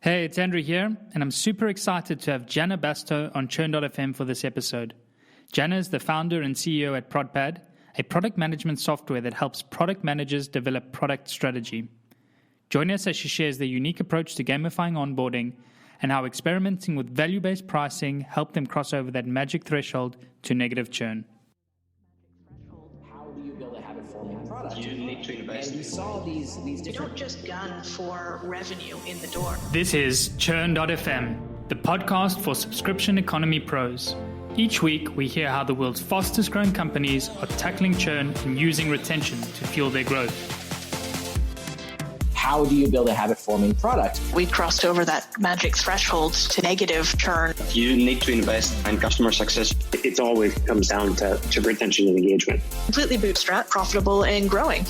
Hey, it's Andrew here, and I'm super excited to have Janna Bastow on CHURN.fm for this episode. Janna is the founder and CEO at ProdPad, a product management software that helps product managers develop product strategy. Join us as she shares the unique approach to gamifying onboarding and how experimenting with value-based pricing helped them cross over that magic threshold to negative churn. How do you build a habit-forming product? You need to invest. And we saw these You different... don't just gun for revenue in the door. This is CHURN.fm, the podcast for subscription economy pros. Each week, we hear how the world's fastest growing companies are tackling churn and using retention to fuel their growth. How do you build a habit-forming product? We crossed over that magic threshold to negative churn. You need to invest in customer success. It always comes down to retention and engagement. Completely bootstrapped, profitable, and growing.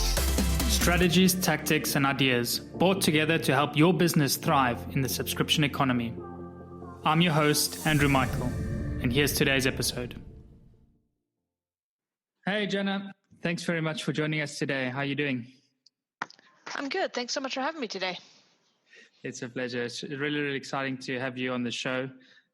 Strategies, tactics, and ideas brought together to help your business thrive in the subscription economy. I'm your host, Andrew Michael, and here's today's episode. Hey, Jenna. Thanks very much for joining us today. How are you doing? I'm good. Thanks so much for having me today. It's a pleasure. It's really, really exciting to have you on the show.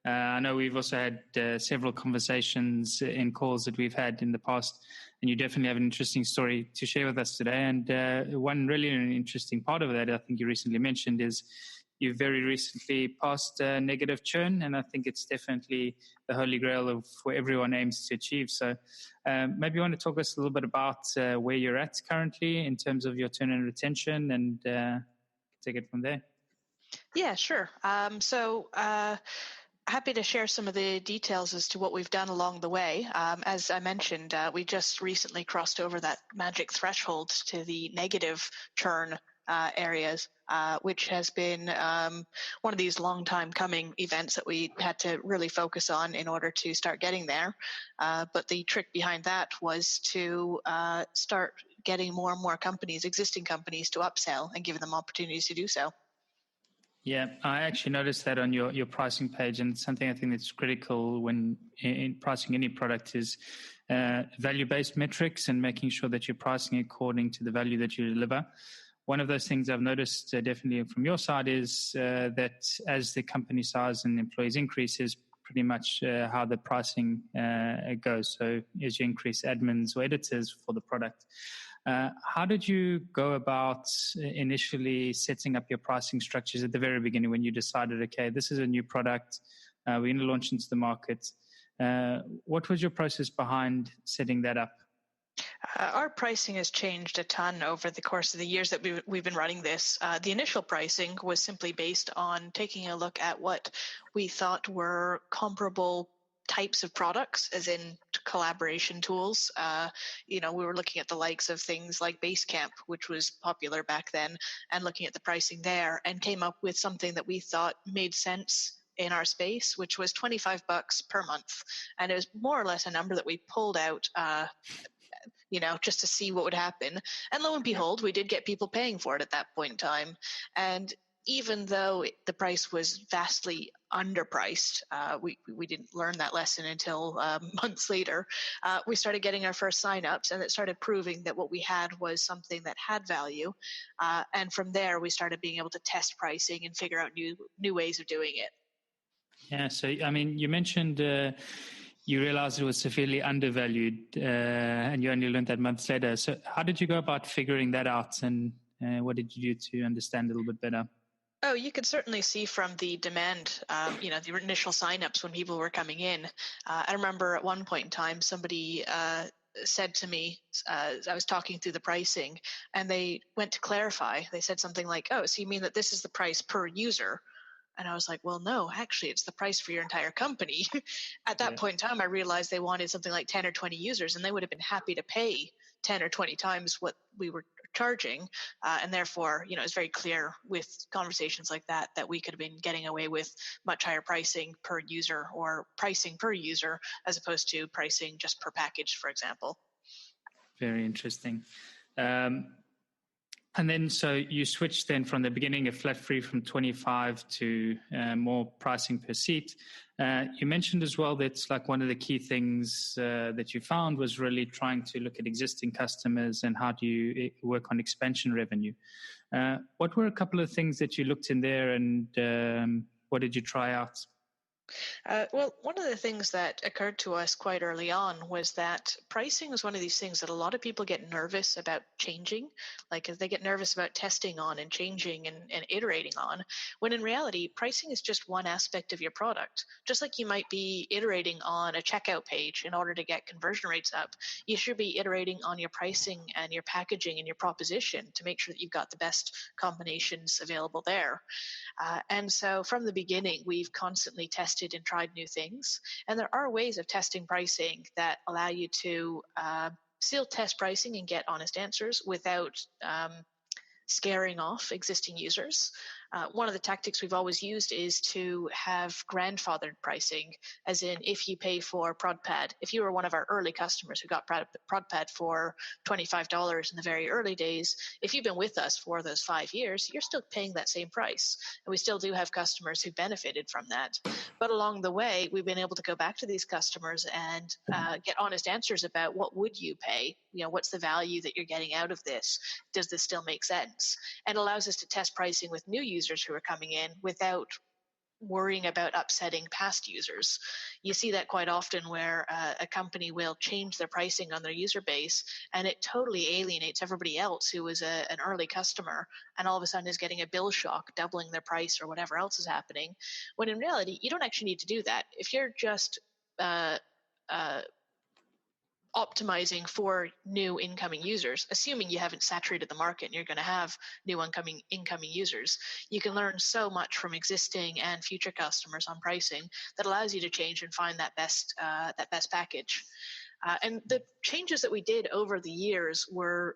I know we've also had several conversations in calls that we've had in the past, and you definitely have an interesting story to share with us today. And one really interesting part of that, I think you recently mentioned, is you very recently passed negative churn, and I think it's definitely the holy grail of where everyone aims to achieve. So maybe you want to talk us a little bit about where you're at currently in terms of your churn and retention, and take it from there. Yeah, sure. Happy to share some of the details as to what we've done along the way. As I mentioned, we just recently crossed over that magic threshold to the negative churn areas, which has been one of these long time coming events that we had to really focus on in order to start getting there. But the trick behind that was to start getting more and more companies, existing companies, to upsell and give them opportunities to do so. Yeah, I actually noticed that on your pricing page, and something I think that's critical when in pricing any product is value-based metrics and making sure that you're pricing according to the value that you deliver. One of those things I've noticed definitely from your side is that as the company size and employees increases, pretty much how the pricing goes. So as you increase admins or editors for the product, how did you go about initially setting up your pricing structures at the very beginning when you decided, okay, this is a new product, we're going to launch into the market? What was your process behind setting that up? Our pricing has changed a ton over the course of the years that we've been running this. The initial pricing was simply based on taking a look at what we thought were comparable types of products, as in collaboration tools. We were looking at the likes of things like Basecamp, which was popular back then, and looking at the pricing there, and came up with something that we thought made sense in our space, which was $25 per month. And it was more or less a number that we pulled out just to see what would happen. And lo and behold, we did get people paying for it at that point in time. And even though the price was vastly underpriced, we didn't learn that lesson until months later. We started getting our first signups, and it started proving that what we had was something that had value. And from there, we started being able to test pricing and figure out new ways of doing it. Yeah, so I mean, you mentioned you realized it was severely undervalued, and you only learned that months later. So how did you go about figuring that out, and what did you do to understand a little bit better? Oh, you could certainly see from the demand, the initial signups when people were coming in. I remember at one point in time, somebody said to me, I was talking through the pricing, and they went to clarify. They said something like, "Oh, so you mean that this is the price per user?" And I was like, well, no, actually, it's the price for your entire company. At that point in time, I realized they wanted something like 10 or 20 users, and they would have been happy to pay 10 or 20 times what we were charging. And therefore, it's very clear with conversations like that we could have been getting away with much higher pricing per user, or pricing per user, as opposed to pricing just per package, for example. Very interesting. And then, so you switched then from the beginning of flat free from 25 to more pricing per seat. You mentioned as well that's like one of the key things that you found was really trying to look at existing customers and how do you work on expansion revenue. What were a couple of things that you looked in there, and what did you try out? Well, one of the things that occurred to us quite early on was that pricing is one of these things that a lot of people get nervous about changing, like they get nervous about testing on and changing and iterating on, when in reality, pricing is just one aspect of your product. Just like you might be iterating on a checkout page in order to get conversion rates up, you should be iterating on your pricing and your packaging and your proposition to make sure that you've got the best combinations available there. And so from the beginning, we've constantly tested and tried new things. And there are ways of testing pricing that allow you to still test pricing and get honest answers without scaring off existing users. One of the tactics we've always used is to have grandfathered pricing, as in if you pay for ProdPad, if you were one of our early customers who got ProdPad for $25 in the very early days, if you've been with us for those 5 years, you're still paying that same price. And we still do have customers who benefited from that. But along the way, we've been able to go back to these customers and get honest answers about what would you pay? You know, what's the value that you're getting out of this? Does this still make sense? And allows us to test pricing with new users who are coming in without worrying about upsetting past users. You see that quite often where a company will change their pricing on their user base and it totally alienates everybody else who was an early customer and all of a sudden is getting a bill shock, doubling their price or whatever else is happening, when in reality, you don't actually need to do that. If you're just optimizing for new incoming users, assuming you haven't saturated the market and you're going to have new incoming users, you can learn so much from existing and future customers on pricing that allows you to change and find that best package. And the changes that we did over the years were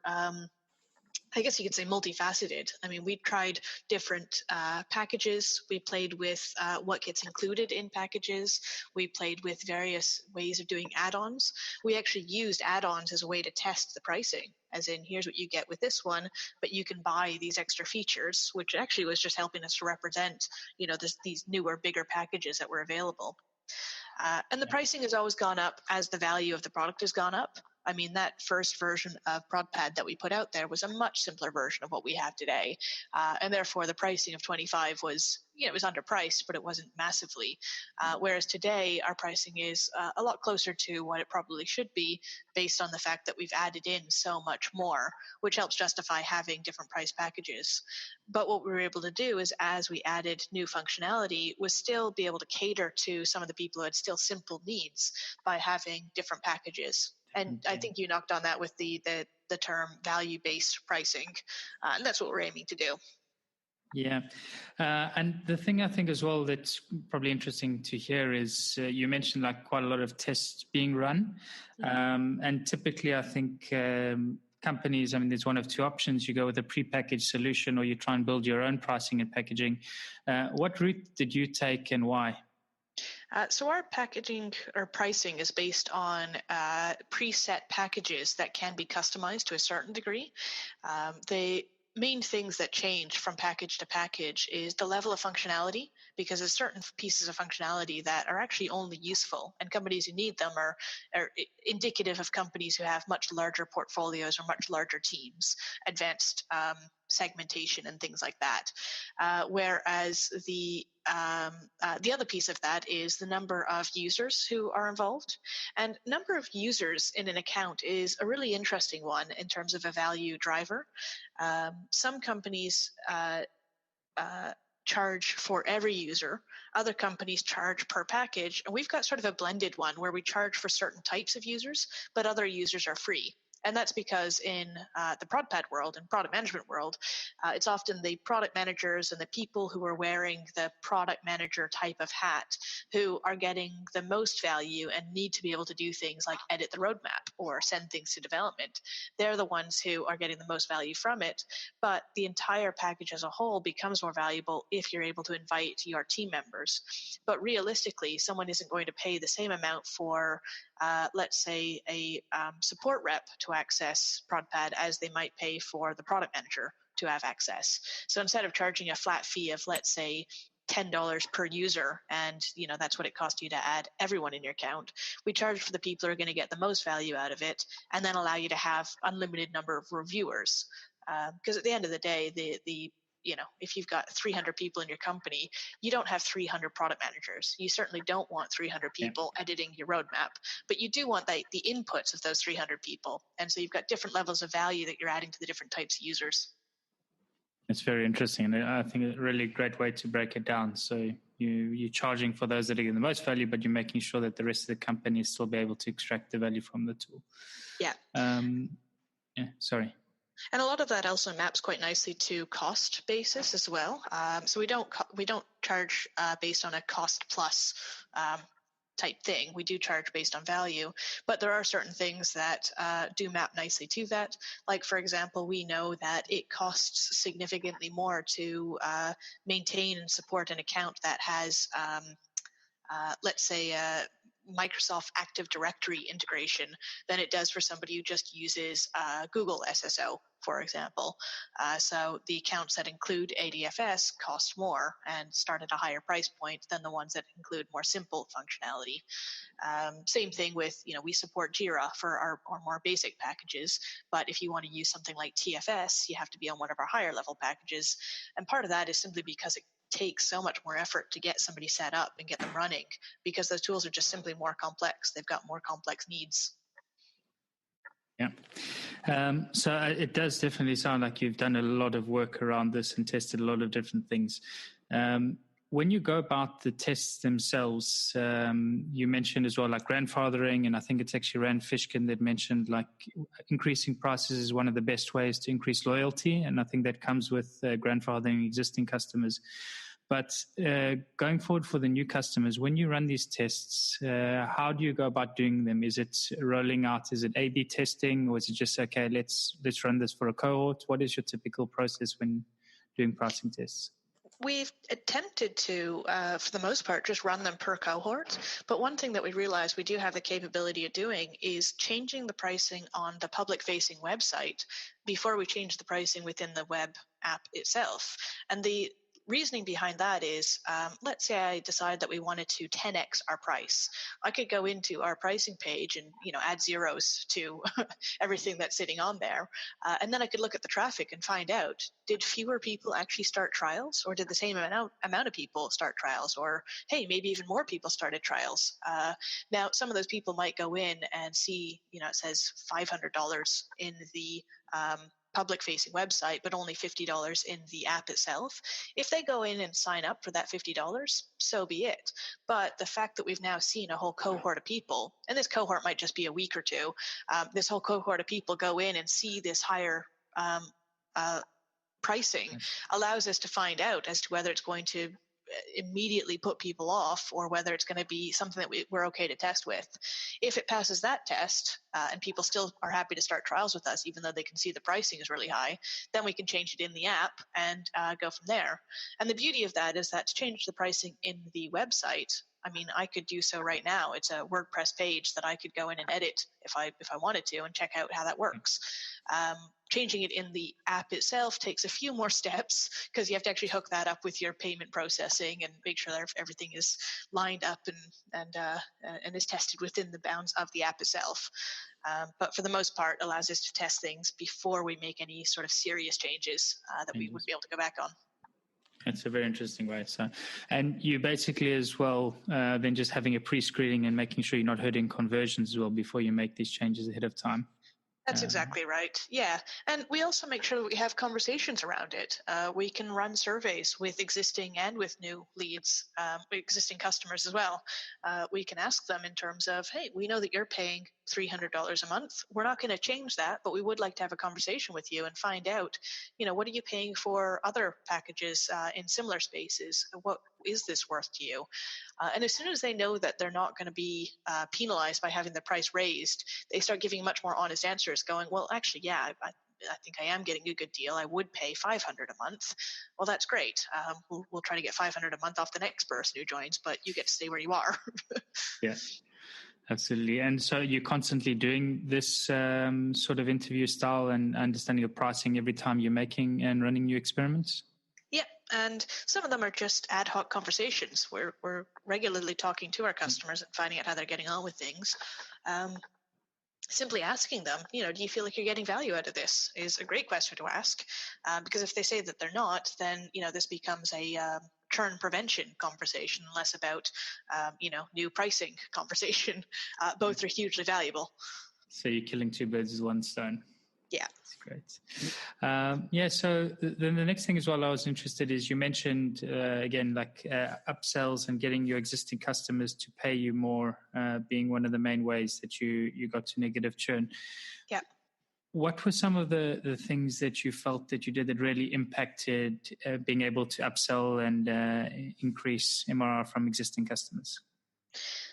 I guess you could say multifaceted. I mean, we tried different packages. We played with what gets included in packages. We played with various ways of doing add-ons. We actually used add-ons as a way to test the pricing, as in, here's what you get with this one, but you can buy these extra features, which actually was just helping us to represent, you know, these newer, bigger packages that were available. And the pricing has always gone up as the value of the product has gone up. I mean, that first version of ProdPad that we put out there was a much simpler version of what we have today. And therefore, the pricing of 25 was, you know, it was underpriced, but it wasn't massively. Whereas today, our pricing is a lot closer to what it probably should be based on the fact that we've added in so much more, which helps justify having different price packages. But what we were able to do is, as we added new functionality, was still be able to cater to some of the people who had still simple needs by having different packages. And I think you knocked on that with the term value-based pricing, and that's what we're aiming to do. Yeah. And the thing I think as well that's probably interesting to hear is you mentioned like quite a lot of tests being run. And typically I think companies, I mean, there's one of two options. You go with a prepackaged solution or you try and build your own pricing and packaging. What route did you take and why? So our packaging or pricing is based on preset packages that can be customized to a certain degree. The main things that change from package to package is the level of functionality, because there's certain pieces of functionality that are actually only useful, and companies who need them are indicative of companies who have much larger portfolios or much larger teams, advanced segmentation and things like that. Whereas the other piece of that is the number of users who are involved. And number of users in an account is a really interesting one in terms of a value driver. Some companies charge for every user. Other companies charge per package. And we've got sort of a blended one where we charge for certain types of users, but other users are free. And that's because in the ProdPad world and product management world, it's often the product managers and the people who are wearing the product manager type of hat who are getting the most value and need to be able to do things like edit the roadmap or send things to development. They're the ones who are getting the most value from it. But the entire package as a whole becomes more valuable if you're able to invite your team members. But realistically, someone isn't going to pay the same amount for let's say a support rep to access ProdPad as they might pay for the product manager to have access. So instead of charging a flat fee of, let's say, $10 per user, and that's what it costs you to add everyone in your account, we charge for the people who are going to get the most value out of it, and then allow you to have unlimited number of reviewers. Because at the end of the day, if you've got 300 people in your company, you don't have 300 product managers. You certainly don't want 300 people editing your roadmap, but you do want the inputs of those 300 people. And so you've got different levels of value that you're adding to the different types of users. It's very interesting, and I think a really great way to break it down. So you're charging for those that are getting the most value, but you're making sure that the rest of the company still be able to extract the value from the tool. Yeah. Sorry. And a lot of that also maps quite nicely to cost basis as well. So we don't charge based on a cost plus type thing. We do charge based on value, but there are certain things that do map nicely to that. Like, for example, we know that it costs significantly more to maintain and support an account that has, let's say, Microsoft Active Directory integration than it does for somebody who just uses Google SSO, for example. So the accounts that include ADFS cost more and start at a higher price point than the ones that include more simple functionality. Same thing with, we support Jira for our more basic packages, but if you want to use something like TFS, you have to be on one of our higher level packages. And part of that is simply because it takes so much more effort to get somebody set up and get them running, because those tools are just simply more complex. They've got more complex needs. Yeah. So it does definitely sound like you've done a lot of work around this and tested a lot of different things. When you go about the tests themselves, you mentioned as well, like grandfathering, and I think it's actually Rand Fishkin that mentioned like increasing prices is one of the best ways to increase loyalty. And I think that comes with grandfathering existing customers. But going forward for the new customers, when you run these tests, how do you go about doing them? Is it rolling out? Is it A/B testing, or is it just, okay, let's run this for a cohort? What is your typical process when doing pricing tests? We've attempted to, for the most part, just run them per cohort. But one thing that we realized we do have the capability of doing is changing the pricing on the public-facing website before we change the pricing within the web app itself. And the reasoning behind that is, let's say I decide that we wanted to 10x our price. I could go into our pricing page and add zeros to everything that's sitting on there, and then I could look at the traffic and find out, did fewer people actually start trials, or did the same amount of people start trials, or hey, maybe even more people started trials. Now, some of those people might go in and see, it says $500 in the public-facing website, but only $50 in the app itself. If they go in and sign up for that $50, so be it. But the fact that we've now seen a whole cohort of people, and this cohort might just be a week or two, this whole cohort of people go in and see this higher pricing allows us to find out as to whether it's going to immediately put people off or whether it's going to be something that we're okay to test with. If it passes that test and people still are happy to start trials with us, even though they can see the pricing is really high, then we can change it in the app and go from there. And the beauty of that is that to change the pricing in the website, I mean, I could do so right now. It's a WordPress page that I could go in and edit if I wanted to and check out how that works. Changing it in the app itself takes a few more steps because you have to actually hook that up with your payment processing and make sure that everything is lined up and is tested within the bounds of the app itself. But for the most part, allows us to test things before we make any sort of serious changes that we would be able to go back on. It's a very interesting way. So, and you basically as well, then just having a pre-screening and making sure you're not hurting conversions as well before you make these changes ahead of time. That's exactly right. Yeah. And we also make sure that we have conversations around it. We can run surveys with existing and with new leads, existing customers as well. We can ask them in terms of, hey, we know that you're paying $300 a month. We're not going to change that, but we would like to have a conversation with you and find out, what are you paying for other packages in similar spaces? What is this worth to you? And as soon as they know that they're not going to be penalized by having the price raised, they start giving much more honest answers going, well, actually, yeah, I think I am getting a good deal. I would pay $500 a month. Well, that's great. We'll try to get $500 a month off the next person who joins, but you get to stay where you are. Yeah. Absolutely. And so you're constantly doing this sort of interview style and understanding of pricing every time you're making and running new experiments? Yeah, and some of them are just ad hoc conversations. We're regularly talking to our customers and finding out how they're getting on with things. Simply asking them, do you feel like you're getting value out of this is a great question to ask, because if they say that they're not, then, this becomes a churn prevention conversation, less about, new pricing conversation. Both are hugely valuable. So you're killing two birds with one stone. Yeah. That's great. So then the next thing as well I was interested is you mentioned, again, like upsells and getting your existing customers to pay you more being one of the main ways that you got to negative churn. Yeah. What were some of the things that you felt that you did that really impacted being able to upsell and increase MRR from existing customers?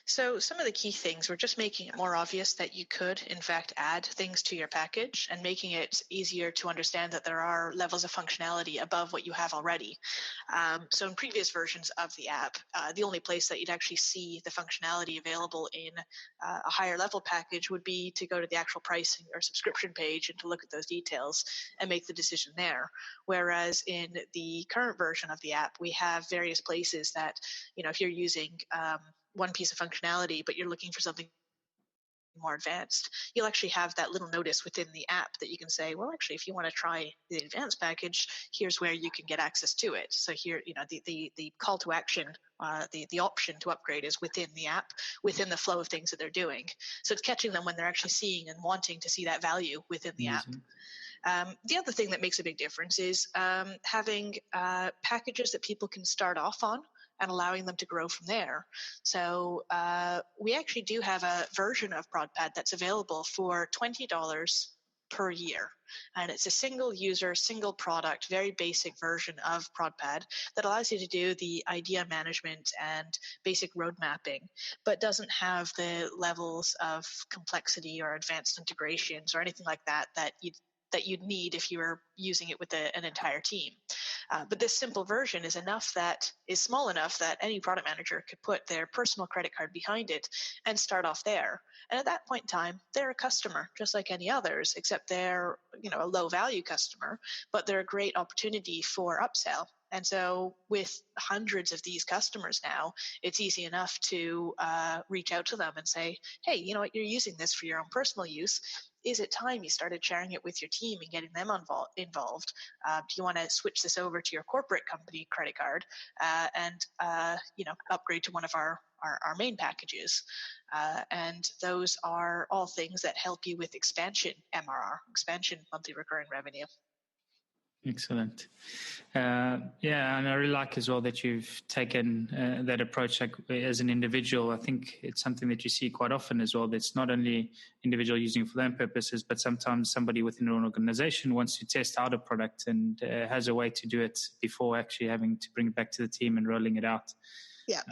So some of the key things were just making it more obvious that you could, in fact, add things to your package and making it easier to understand that there are levels of functionality above what you have already. So in previous versions of the app, the only place that you'd actually see the functionality available in a higher level package would be to go to the actual pricing or subscription page and to look at those details and make the decision there. Whereas in the current version of the app, we have various places that, if you're using one piece of functionality, but you're looking for something more advanced, you'll actually have that little notice within the app that you can say, well, actually, if you want to try the advanced package, here's where you can get access to it. So here, the call to action, the option to upgrade is within the app, within the flow of things that they're doing. So it's catching them when they're actually seeing and wanting to see that value within the app. The other thing that makes a big difference is having packages that people can start off on and allowing them to grow from there. So we actually do have a version of ProdPad that's available for $20 per year. And it's a single user, single product, very basic version of ProdPad that allows you to do the idea management and basic road mapping, but doesn't have the levels of complexity or advanced integrations or anything like that that you'd need if you were using it with an entire team. But this simple version is small enough that any product manager could put their personal credit card behind it and start off there. And at that point in time, they're a customer just like any others, except they're a low value customer, but they're a great opportunity for upsell. And so with hundreds of these customers now, it's easy enough to reach out to them and say, hey, you know what, you're using this for your own personal use. Is it time you started sharing it with your team and getting them involved? Do you want to switch this over to your corporate company credit card and upgrade to one of our main packages? And those are all things that help you with expansion MRR, expansion monthly recurring revenue. Excellent. And I really like as well that you've taken that approach as an individual. I think it's something that you see quite often as well. That's not only individual using it for their own purposes, but sometimes somebody within an organization wants to test out a product and has a way to do it before actually having to bring it back to the team and rolling it out. Yeah.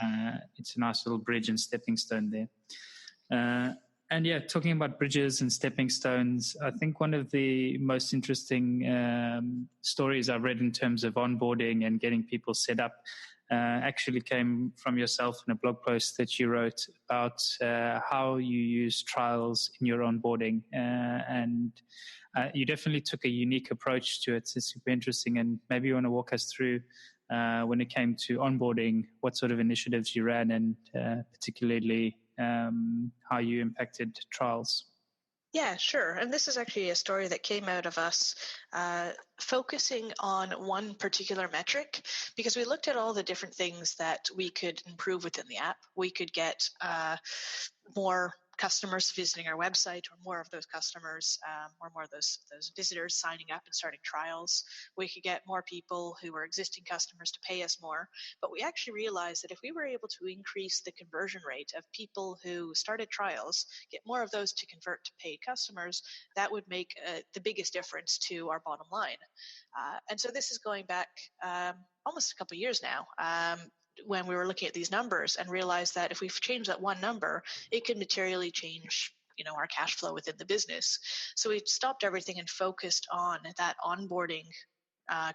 It's a nice little bridge and stepping stone there. And talking about bridges and stepping stones, I think one of the most interesting stories I've read in terms of onboarding and getting people set up actually came from yourself in a blog post that you wrote about how you use trials in your onboarding. And you definitely took a unique approach to it. It's super interesting. And maybe you want to walk us through when it came to onboarding, what sort of initiatives you ran and particularly how you impacted trials. Yeah, sure. And this is actually a story that came out of us focusing on one particular metric, because we looked at all the different things that we could improve within the app. We could get more customers visiting our website, or more of those customers, or more of those visitors signing up and starting trials. We could get more people who were existing customers to pay us more. But we actually realized that if we were able to increase the conversion rate of people who started trials, get more of those to convert to paid customers, that would make the biggest difference to our bottom line. And so this is going back almost a couple of years now. When we were looking at these numbers and realized that if we change that one number, it could materially change, our cash flow within the business. So we stopped everything and focused on that onboarding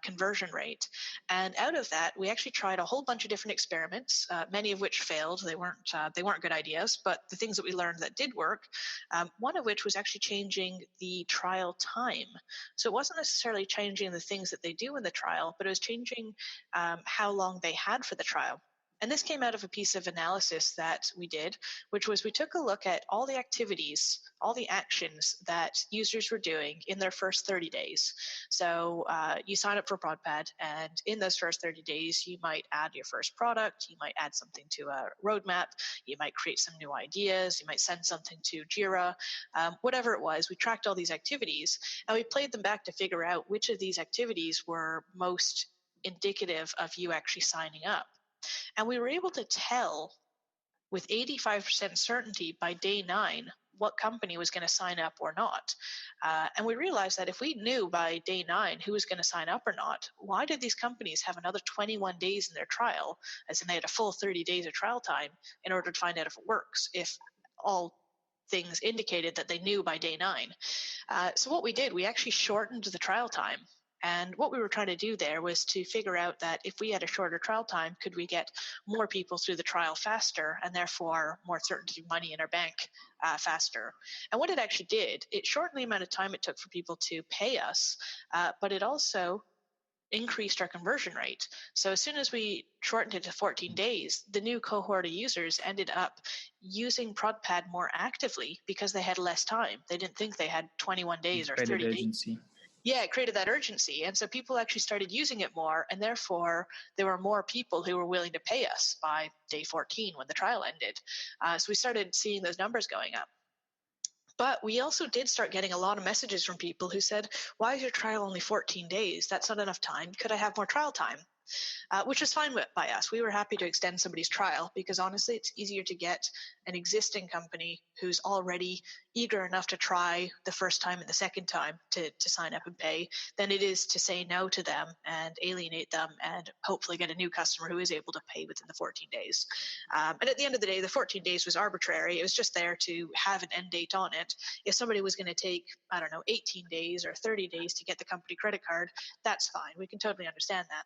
conversion rate. And out of that, we actually tried a whole bunch of different experiments, many of which failed. They weren't good ideas, but the things that we learned that did work, one of which was actually changing the trial time. So it wasn't necessarily changing the things that they do in the trial, but it was changing how long they had for the trial. And this came out of a piece of analysis that we did, which was we took a look at all the activities, all the actions that users were doing in their first 30 days. So you sign up for ProdPad, and in those first 30 days, you might add your first product, you might add something to a roadmap, you might create some new ideas, you might send something to Jira, whatever it was. We tracked all these activities, and we played them back to figure out which of these activities were most indicative of you actually signing up. And we were able to tell with 85% certainty by day 9 what company was going to sign up or not. And we realized that if we knew by day 9 who was going to sign up or not, why did these companies have another 21 days in their trial, as in they had a full 30 days of trial time in order to find out if it works, if all things indicated that they knew by day 9. So what we did, we actually shortened the trial time. And what we were trying to do there was to figure out that if we had a shorter trial time, could we get more people through the trial faster and therefore more certainty of money in our bank faster? And what it actually did, it shortened the amount of time it took for people to pay us, but it also increased our conversion rate. So as soon as we shortened it to 14 days, the new cohort of users ended up using ProdPad more actively because they had less time. They didn't think they had 21 days or 30 urgency. days. Yeah, it created that urgency. And so people actually started using it more, and therefore there were more people who were willing to pay us by day 14 when the trial ended. So we started seeing those numbers going up. But we also did start getting a lot of messages from people who said, why is your trial only 14 days? That's not enough time. Could I have more trial time? Which was fine by us. We were happy to extend somebody's trial because honestly, it's easier to get an existing company who's already eager enough to try the first time and the second time to sign up and pay than it is to say no to them and alienate them and hopefully get a new customer who is able to pay within the 14 days. And at the end of the day, the 14 days was arbitrary. It was just there to have an end date on it. If somebody was going to take, 18 days or 30 days to get the company credit card, that's fine. We can totally understand that.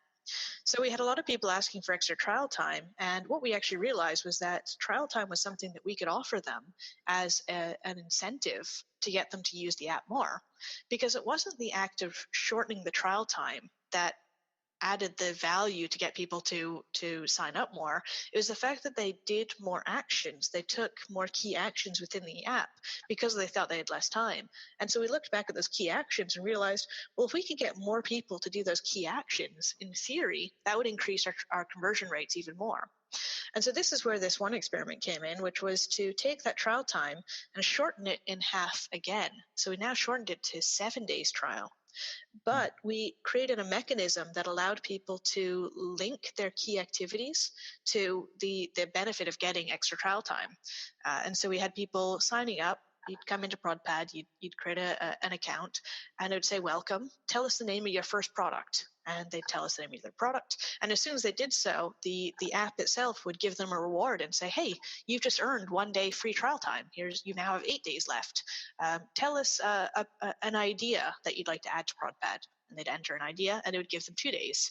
So we had a lot of people asking for extra trial time, and what we actually realized was that trial time was something that we could offer them as an incentive to get them to use the app more, because it wasn't the act of shortening the trial time that added the value to get people to sign up more. It was the fact that they did more actions. They took more key actions within the app because they thought they had less time. And so we looked back at those key actions and realized, well, if we could get more people to do those key actions, in theory, that would increase our conversion rates even more. And so this is where this one experiment came in, which was to take that trial time and shorten it in half again. So we now shortened it to 7 days trial. But we created a mechanism that allowed people to link their key activities to the benefit of getting extra trial time. And so we had people signing up. You'd come into ProdPad, you'd create an account, and it would say, welcome, tell us the name of your first product. And they'd tell us the name of their product. And as soon as they did so, the app itself would give them a reward and say, hey, you've just earned 1 day free trial time. You now have 8 days left. Tell us an idea that you'd like to add to ProdPad. And they'd enter an idea, and it would give them 2 days.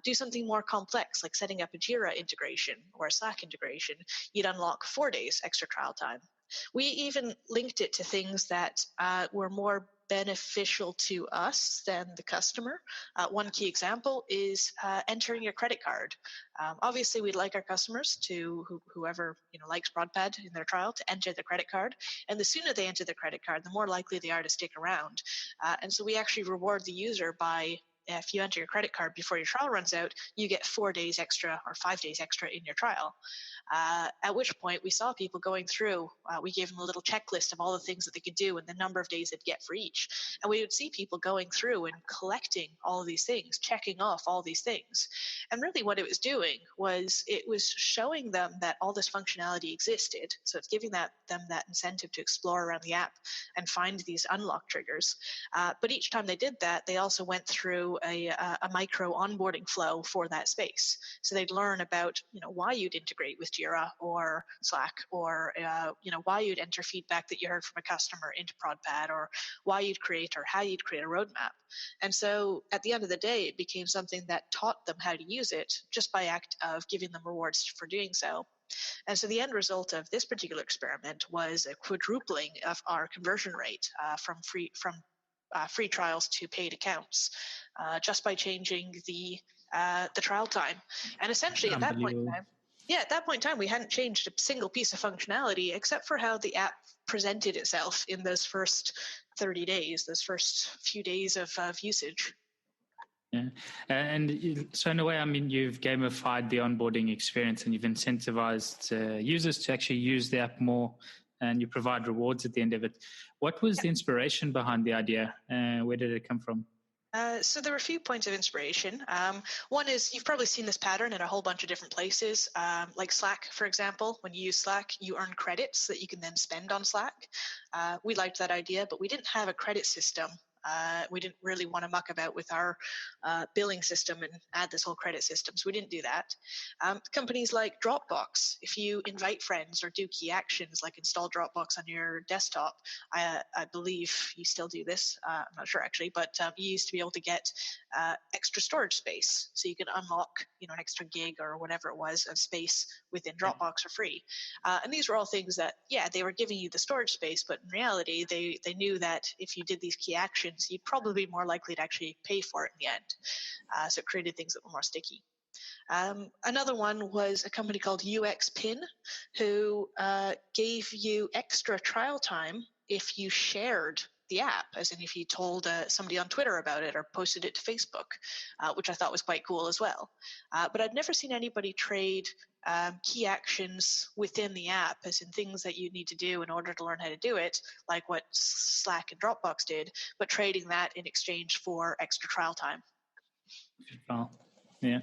Do something more complex, like setting up a Jira integration or a Slack integration. You'd unlock 4 days extra trial time. We even linked it to things that were more beneficial to us than the customer. One key example is entering your credit card. Obviously, we'd like our customers to, whoever likes ProdPad in their trial, to enter the credit card. And the sooner they enter the credit card, the more likely they are to stick around. And so we actually reward the user by, if you enter your credit card before your trial runs out, you get 4 days extra or 5 days extra in your trial. At which point we saw people going through, we gave them a little checklist of all the things that they could do and the number of days they'd get for each. And we would see people going through and collecting all of these things, checking off all these things. And really what it was doing was it was showing them that all this functionality existed. So it's giving them that incentive to explore around the app and find these unlock triggers. But each time they did that, they also went through a micro onboarding flow for that space. So they'd learn about, why you'd integrate with Jira or Slack, or, why you'd enter feedback that you heard from a customer into ProdPad, or why you'd create or how you'd create a roadmap. And so at the end of the day, it became something that taught them how to use it just by act of giving them rewards for doing so. And so the end result of this particular experiment was a quadrupling of our conversion rate from free trials to paid accounts, just by changing the trial time. And essentially at that point in time, we hadn't changed a single piece of functionality except for how the app presented itself in those first 30 days, those first few days of usage. Yeah. And so in a way, you've gamified the onboarding experience and you've incentivized users to actually use the app more, and you provide rewards at the end of it. What was the inspiration behind the idea? Where did it come from? So there were a few points of inspiration. One is, you've probably seen this pattern in a whole bunch of different places, like Slack, for example. When you use Slack, you earn credits that you can then spend on Slack. We liked that idea, but we didn't have a credit system. We didn't really want to muck about with our billing system and add this whole credit system, so we didn't do that. Companies like Dropbox, if you invite friends or do key actions like install Dropbox on your desktop, I believe you still do this, I'm not sure actually, but you used to be able to get extra storage space, so you could unlock an extra gig or whatever it was of space within Dropbox for free. And these were all things that, they were giving you the storage space, but in reality, they knew that if you did these key actions, you'd probably be more likely to actually pay for it in the end. So it created things that were more sticky. Another one was a company called UXPin, who gave you extra trial time if you shared the app, as in if you told somebody on Twitter about it or posted it to Facebook, which I thought was quite cool as well. But I'd never seen anybody trade key actions within the app, as in things that you need to do in order to learn how to do it, like what Slack and Dropbox did, but trading that in exchange for extra trial time. Wow. Yeah.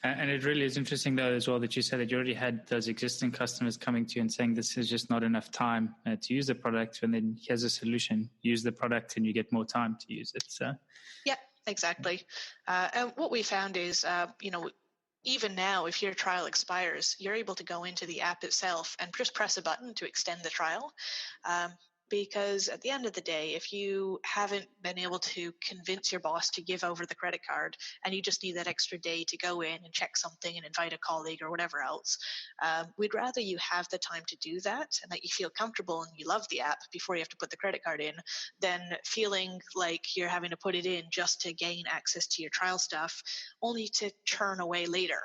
And it really is interesting, though, as well, that you said that you already had those existing customers coming to you and saying this is just not enough time to use the product. And then here's a solution. Use the product and you get more time to use it. So. Yeah, exactly. And what we found is, even now, if your trial expires, you're able to go into the app itself and just press a button to extend the trial. Because at the end of the day, if you haven't been able to convince your boss to give over the credit card and you just need that extra day to go in and check something and invite a colleague or whatever else, we'd rather you have the time to do that and that you feel comfortable and you love the app before you have to put the credit card in, than feeling like you're having to put it in just to gain access to your trial stuff, only to churn away later.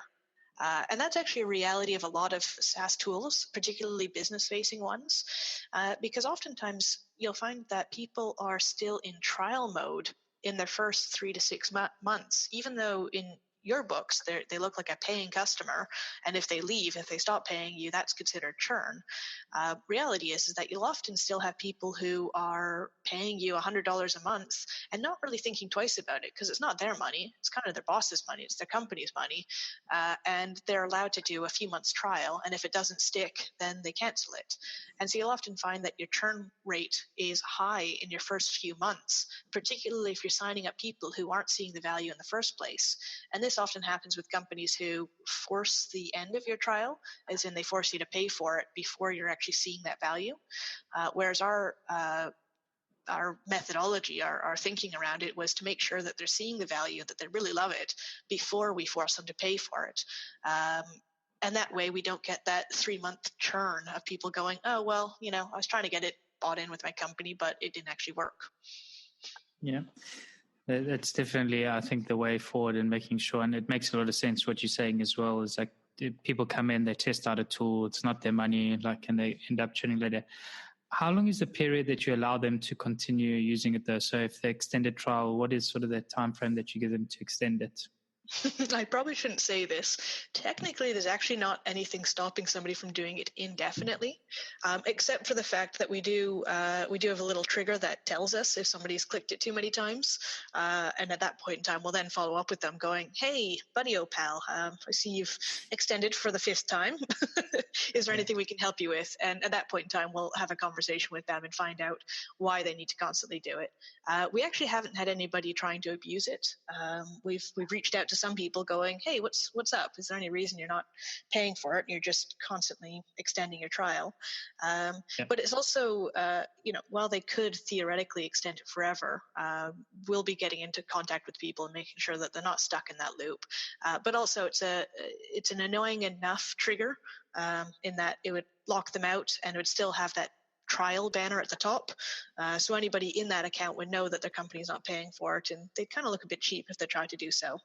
And that's actually a reality of a lot of SaaS tools, particularly business-facing ones, because oftentimes you'll find that people are still in trial mode in their first 3 to 6 months, even though in your books they look like a paying customer, and if they leave, if they stop paying you, that's considered churn. Reality is that you'll often still have people who are paying you $100 a month and not really thinking twice about it, because it's not their money, it's kind of their boss's money, it's their company's money, and they're allowed to do a few months trial, and if it doesn't stick, then they cancel it. And so you'll often find that your churn rate is high in your first few months, particularly if you're signing up people who aren't seeing the value in the first place. And this often happens with companies who force the end of your trial, as in they force you to pay for it before you're actually seeing that value. Whereas our methodology, our thinking around it was to make sure that they're seeing the value, that they really love it before we force them to pay for it. And that way we don't get that 3-month churn of people going, oh, well, I was trying to get it bought in with my company, but it didn't actually work. Yeah. That's definitely, I think, the way forward in making sure, and it makes a lot of sense what you're saying as well, is like people come in, they test out a tool, it's not their money, and they end up churning later. How long is the period that you allow them to continue using it though? So if they extend a trial, what is sort of the time frame that you give them to extend it? I probably shouldn't say this. Technically, there's actually not anything stopping somebody from doing it indefinitely, except for the fact that we do have a little trigger that tells us if somebody's clicked it too many times, and at that point in time, we'll then follow up with them, going, "Hey, buddy, pal, I see you've extended for the 5th time. Is there anything we can help you with?" And at that point in time, we'll have a conversation with them and find out why they need to constantly do it. We actually haven't had anybody trying to abuse it. We've reached out to some people going, "Hey, what's up? Is there any reason you're not paying for it and you're just constantly extending your trial?" But it's also, while they could theoretically extend it forever, we'll be getting into contact with people and making sure that they're not stuck in that loop. But also, it's an annoying enough trigger in that it would lock them out and it would still have that trial banner at the top. So anybody in that account would know that their company is not paying for it, and they kind of look a bit cheap if they try to do so.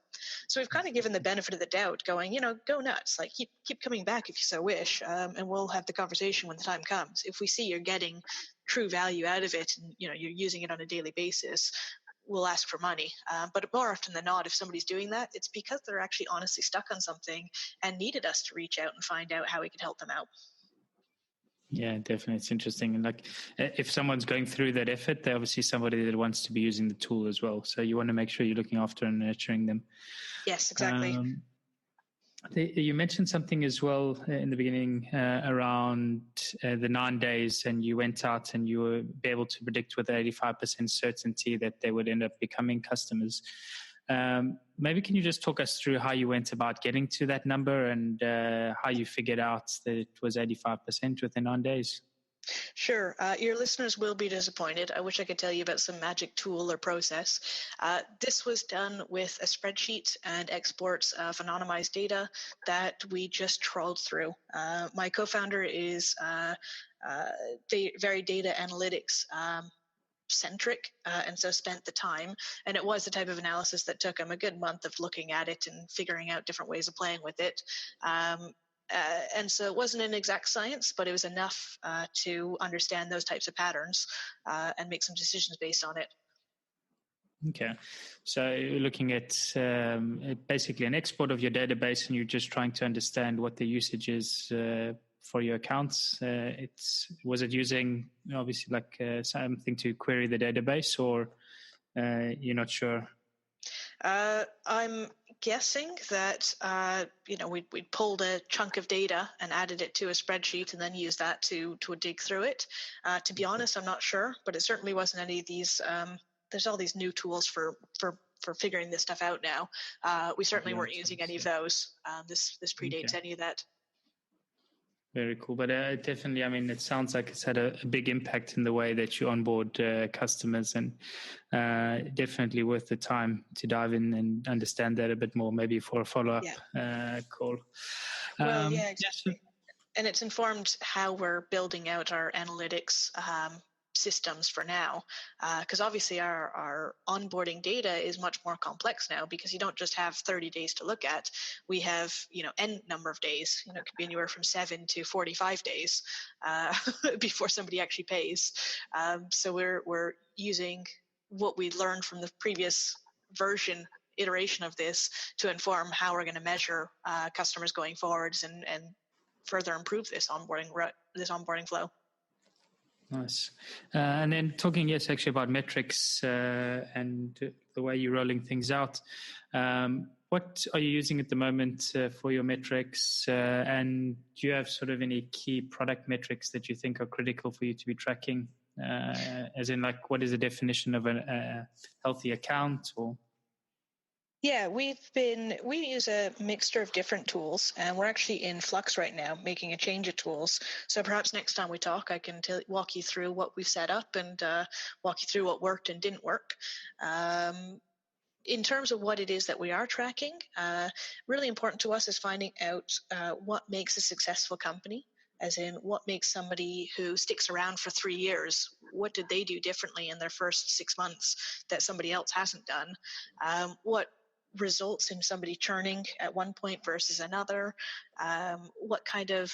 So we've kind of given the benefit of the doubt, going, go nuts, like keep coming back if you so wish, and we'll have the conversation when the time comes. If we see you're getting true value out of it and you're using it on a daily basis, we'll ask for money. But more often than not, if somebody's doing that, it's because they're actually honestly stuck on something and needed us to reach out and find out how we could help them out. Yeah, definitely. It's interesting. And like, if someone's going through that effort, they're obviously somebody that wants to be using the tool as well. So you want to make sure you're looking after and nurturing them. Yes, exactly. You mentioned something as well in the beginning around the 9 days, and you went out and you were able to predict with 85% certainty that they would end up becoming customers. Maybe can you just talk us through how you went about getting to that number and how you figured out that it was 85% within 9 days? Sure. Your listeners will be disappointed. I wish I could tell you about some magic tool or process. This was done with a spreadsheet and exports of anonymized data that we just trawled through. My co-founder is very data analytics centric, and so spent the time, and it was the type of analysis that took him a good month of looking at it and figuring out different ways of playing with it. And so it wasn't an exact science, but it was enough to understand those types of patterns and make some decisions based on it. Okay. So you're looking at basically an export of your database, and you're just trying to understand what the usage is for your accounts. Was it using obviously like something to query the database, or you're not sure? I'm guessing that we'd pulled a chunk of data and added it to a spreadsheet and then used that to dig through it. To be honest, I'm not sure, but it certainly wasn't any of these. There's all these new tools for figuring this stuff out now. We certainly weren't using any of those. This predates any of that. Very cool. But definitely, I mean, it sounds like it's had a big impact in the way that you onboard customers, and definitely worth the time to dive in and understand that a bit more, maybe for a follow-up call. Well, yeah, exactly. And it's informed how we're building out our analytics systems for now, because obviously our onboarding data is much more complex now, because you don't just have 30 days to look at. We have n number of days. It could be anywhere from 7 to 45 days before somebody actually pays. So we're using what we learned from the previous iteration of this to inform how we're going to measure customers going forwards and further improve this onboarding flow. Nice. And then talking, actually about metrics and the way you're rolling things out. What are you using at the moment for your metrics? And do you have sort of any key product metrics that you think are critical for you to be tracking? As in, like, what is the definition of a healthy account? Or yeah, we use a mixture of different tools, and we're actually in flux right now, making a change of tools. So perhaps next time we talk, I can walk you through what we've set up and walk you through what worked and didn't work. In terms of what it is that we are tracking, really important to us is finding out what makes a successful company. As in, what makes somebody who sticks around for 3 years, what did they do differently in their first 6 months that somebody else hasn't done? What results in somebody churning at one point versus another? What kind of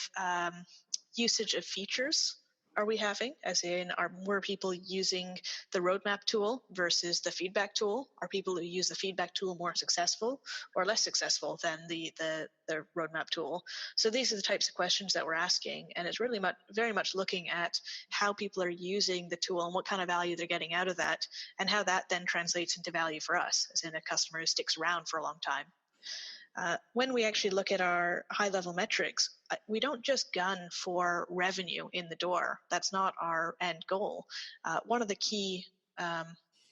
usage of features are we having? As in, are more people using the roadmap tool versus the feedback tool? Are people who use the feedback tool more successful or less successful than the roadmap tool? So these are the types of questions that we're asking, and it's really very much looking at how people are using the tool and what kind of value they're getting out of that, and how that then translates into value for us, as in a customer who sticks around for a long time. When we actually look at our high-level metrics, we don't just gun for revenue in the door. That's not our end goal. One of the key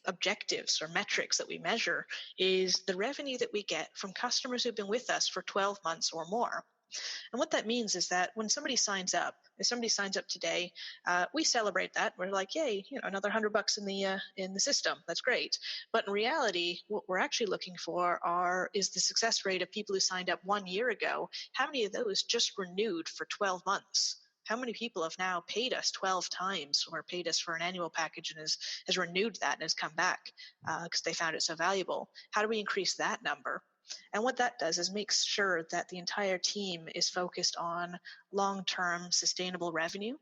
objectives or metrics that we measure is the revenue that we get from customers who've been with us for 12 months or more. And what that means is that when somebody signs up, if somebody signs up today, we celebrate that. We're like, yay, another $100 in the system. That's great. But in reality, what we're actually looking for is the success rate of people who signed up 1 year ago. How many of those just renewed for 12 months? How many people have now paid us 12 times or paid us for an annual package and has renewed that and has come back because they found it so valuable? How do we increase that number? And what that does is makes sure that the entire team is focused on long-term sustainable revenue.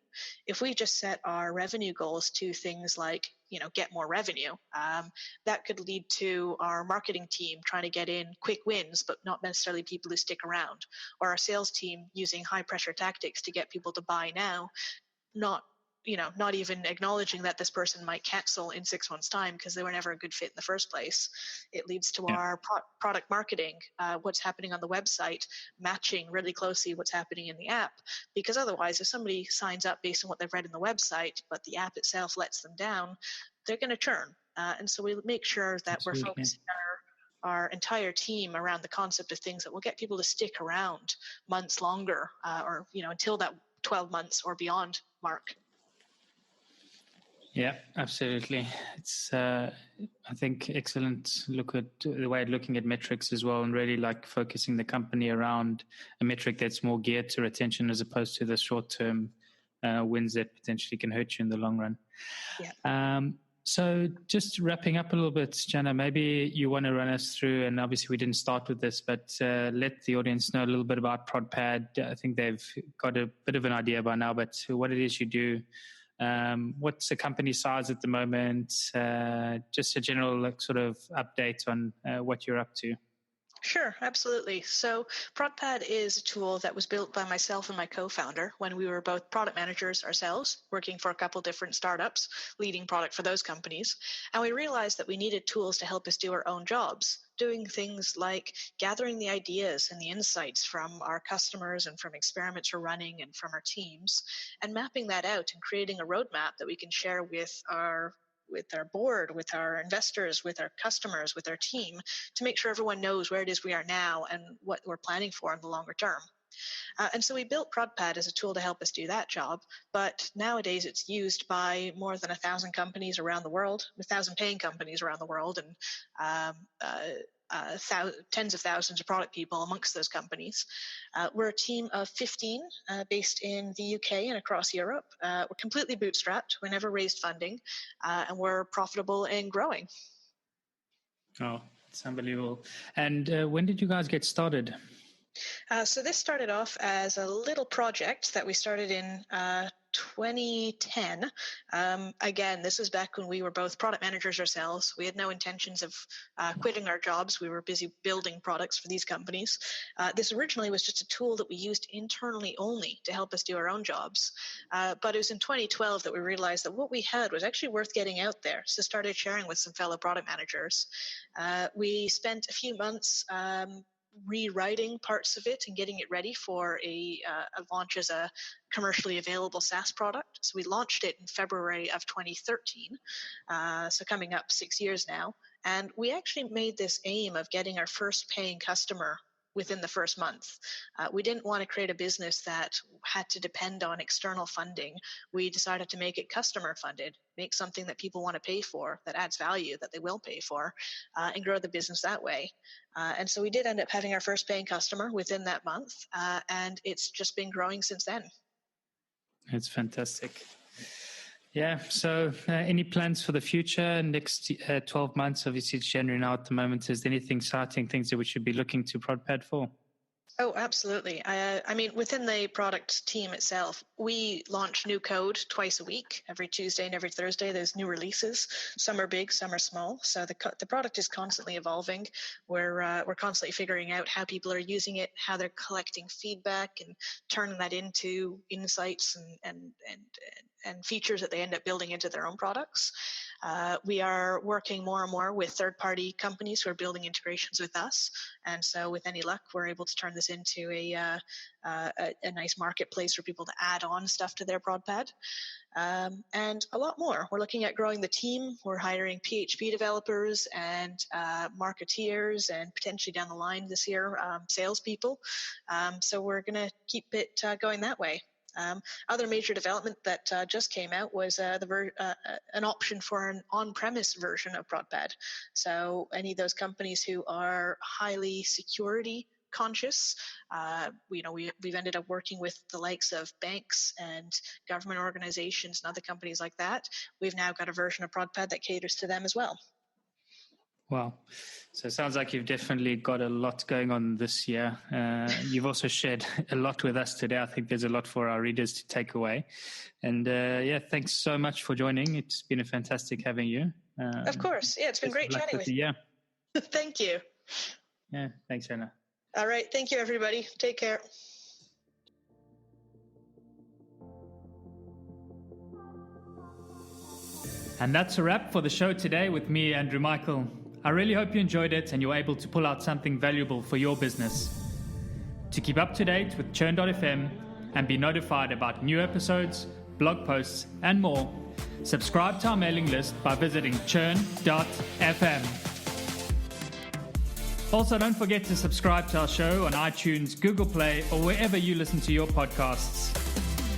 If we just set our revenue goals to things like, get more revenue, that could lead to our marketing team trying to get in quick wins, but not necessarily people who stick around, or our sales team using high-pressure tactics to get people to buy now, not even acknowledging that this person might cancel in 6 months' time because they were never a good fit in the first place. It leads to our product marketing, what's happening on the website, matching really closely what's happening in the app. Because otherwise, if somebody signs up based on what they've read in the website, but the app itself lets them down, they're going to churn. And so we make sure that Absolutely. We're focusing our entire team around the concept of things that will get people to stick around months longer, or until that 12 months or beyond mark. Yeah, absolutely. It's, I think, excellent look at the way of looking at metrics as well, and really like focusing the company around a metric that's more geared to retention as opposed to the short-term wins that potentially can hurt you in the long run. Yeah. So just wrapping up a little bit, Janna, maybe you want to run us through, and obviously we didn't start with this, but let the audience know a little bit about ProdPad. I think they've got a bit of an idea by now, but what it is you do. What's the company size at the moment? Just a general sort of update on what you're up to. Sure, absolutely. So ProdPad is a tool that was built by myself and my co-founder when we were both product managers ourselves, working for a couple different startups, leading product for those companies. And we realized that we needed tools to help us do our own jobs, doing things like gathering the ideas and the insights from our customers and from experiments we're running and from our teams, and mapping that out and creating a roadmap that we can share with our board, with our investors, with our customers, with our team, to make sure everyone knows where it is we are now and what we're planning for in the longer term. And so we built ProdPad as a tool to help us do that job, but nowadays it's used by more than 1,000 companies around the world, 1,000 paying companies around the world, and tens of thousands of product people amongst those companies. We're a team of 15 based in the UK and across Europe. We're completely bootstrapped. We never raised funding, and we're profitable and growing. Oh, it's unbelievable. And when did you guys get started? So this started off as a little project that we started in 2010. Again, this was back when we were both product managers ourselves. We had no intentions of quitting our jobs. We were busy building products for these companies. This originally was just a tool that we used internally only to help us do our own jobs. But it was in 2012 that we realized that what we had was actually worth getting out there. So started sharing with some fellow product managers. We spent a few months rewriting parts of it and getting it ready for a launch as a commercially available SaaS product. So we launched it in February of 2013, so coming up 6 years now. And we actually made this aim of getting our first paying customer within the first month. We didn't want to create a business that had to depend on external funding. We decided to make it customer funded, make something that people want to pay for, that adds value, that they will pay for, and grow the business that way. And so we did end up having our first paying customer within that month, and it's just been growing since then. It's fantastic. Yeah. So any plans for the future, next 12 months? Obviously, it's January now at the moment. Is there anything exciting, things that we should be looking to ProdPad for? Oh, absolutely. I mean, within the product team itself, we launch new code twice a week. Every Tuesday and every Thursday, there's new releases. Some are big, some are small. So the product is constantly evolving. We're constantly figuring out how people are using it, how they're collecting feedback, and turning that into insights and features that they end up building into their own products. We are working more and more with third-party companies who are building integrations with us, and so with any luck, we're able to turn this into a nice marketplace for people to add on stuff to their ProdPad, and a lot more. We're looking at growing the team. We're hiring PHP developers and marketeers, and potentially down the line this year, salespeople. So we're going to keep it going that way. Other major development that just came out was an option for an on-premise version of ProdPad. So any of those companies who are highly security conscious, we've ended up working with the likes of banks and government organizations and other companies like that. We've now got a version of ProdPad that caters to them as well. Wow. So it sounds like you've definitely got a lot going on this year. You've also shared a lot with us today. I think there's a lot for our readers to take away. And thanks so much for joining. It's been a fantastic having you. Of course. Yeah, it's been great chatting with you. Thank you. Yeah, thanks, Jenna. All right. Thank you, everybody. Take care. And that's a wrap for the show today with me, Andrew Michael. I really hope you enjoyed it and you're able to pull out something valuable for your business. To keep up to date with CHURN.fm and be notified about new episodes, blog posts, and more, subscribe to our mailing list by visiting CHURN.fm. Also, don't forget to subscribe to our show on iTunes, Google Play, or wherever you listen to your podcasts.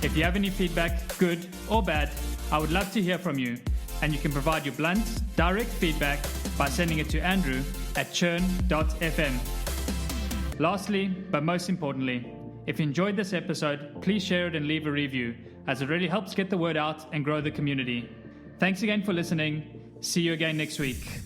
If you have any feedback, good or bad, I would love to hear from you, and you can provide your blunt, direct feedback by sending it to andrew@churn.fm. Lastly, but most importantly, if you enjoyed this episode, please share it and leave a review, as it really helps get the word out and grow the community. Thanks again for listening. See you again next week.